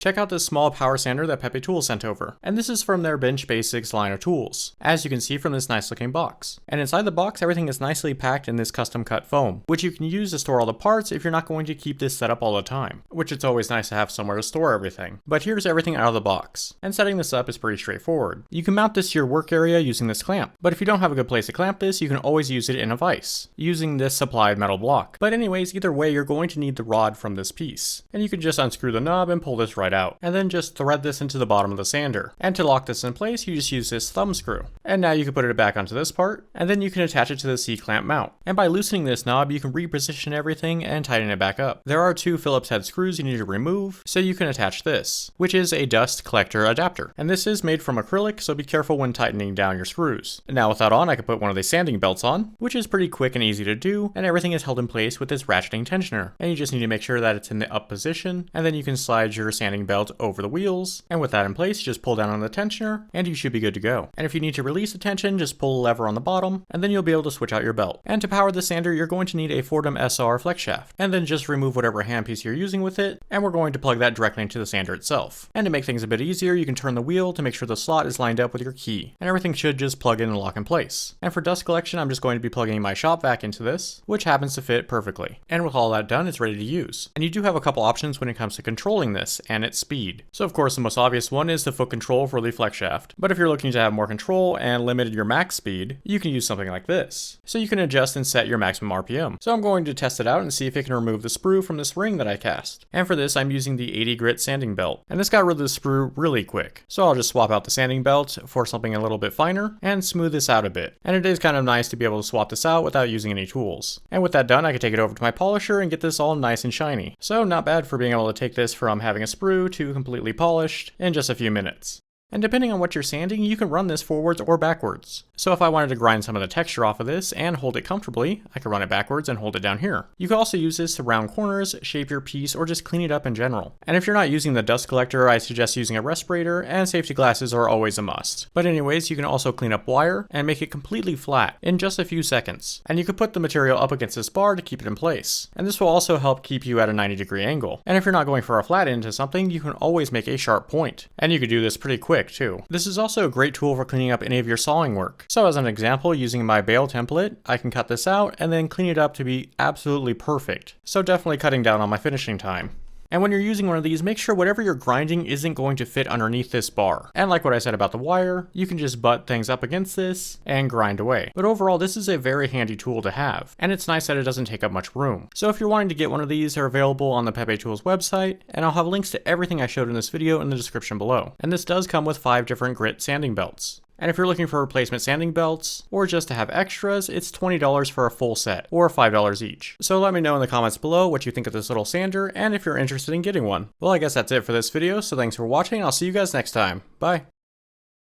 Check out this small power sander that Pepe Tools sent over, and this is from their Bench Basics line of tools, as you can see from this nice looking box. And inside the box, everything is nicely packed in this custom cut foam, which you can use to store all the parts if you're not going to keep this set up all the time, which it's always nice to have somewhere to store everything. But here's everything out of the box, and setting this up is pretty straightforward. You can mount this to your work area using this clamp, but if you don't have a good place to clamp this, you can always use it in a vise, using this supplied metal block. But anyways, either way, you're going to need the rod from this piece, and you can just unscrew the knob and pull this right out, and then just thread this into the bottom of the sander. And to lock this in place, you just use this thumb screw. And now you can put it back onto this part, and then you can attach it to the C-clamp mount. And by loosening this knob, you can reposition everything and tighten it back up. There are 2 Phillips head screws you need to remove, so you can attach this, which is a dust collector adapter. And this is made from acrylic, so be careful when tightening down your screws. And now with that on, I can put one of the sanding belts on, which is pretty quick and easy to do, and everything is held in place with this ratcheting tensioner. And you just need to make sure that it's in the up position, and then you can slide your sanding belt over the wheels, and with that in place, just pull down on the tensioner, and you should be good to go. And if you need to release the tension, just pull a lever on the bottom, and then you'll be able to switch out your belt. And to power the sander, you're going to need a Fordham SR flex shaft, and then just remove whatever handpiece you're using with it, and we're going to plug that directly into the sander itself. And to make things a bit easier, you can turn the wheel to make sure the slot is lined up with your key, and everything should just plug in and lock in place. And for dust collection, I'm just going to be plugging my shop-vac into this, which happens to fit perfectly. And with all that done, it's ready to use. And you do have a couple options when it comes to controlling this and its speed. So of course, the most obvious one is the foot control for the flex shaft. But if you're looking to have more control and limited your max speed, you can use something like this. So you can adjust and set your maximum RPM. So I'm going to test it out and see if it can remove the sprue from this ring that I cast. And for this, I'm using the 80 grit sanding belt. And this got rid of the sprue really quick. So I'll just swap out the sanding belt for something a little bit finer and smooth this out a bit. And it is kind of nice to be able to swap this out without using any tools. And with that done, I can take it over to my polisher and get this all nice and shiny. So not bad for being able to take this from having a sprue to completely polished in just a few minutes. And depending on what you're sanding, you can run this forwards or backwards. So if I wanted to grind some of the texture off of this and hold it comfortably, I could run it backwards and hold it down here. You can also use this to round corners, shape your piece, or just clean it up in general. And if you're not using the dust collector, I suggest using a respirator, and safety glasses are always a must. But anyways, you can also clean up wire and make it completely flat in just a few seconds. And you can put the material up against this bar to keep it in place. And this will also help keep you at a 90-degree angle. And if you're not going for a flat end to something, you can always make a sharp point. And you can do this pretty quick too. This is also a great tool for cleaning up any of your sawing work. So as an example, using my bale template, I can cut this out and then clean it up to be absolutely perfect. So definitely cutting down on my finishing time. And when you're using one of these, make sure whatever you're grinding isn't going to fit underneath this bar. And like what I said about the wire, you can just butt things up against this and grind away. But overall, this is a very handy tool to have. And it's nice that it doesn't take up much room. So if you're wanting to get one of these, they're available on the Pepe Tools website, and I'll have links to everything I showed in this video in the description below. And this does come with 5 different grit sanding belts. And if you're looking for replacement sanding belts, or just to have extras, it's $20 for a full set, or $5 each. So let me know in the comments below what you think of this little sander, and if you're interested in getting one. Well, I guess that's it for this video, so thanks for watching, and I'll see you guys next time. Bye!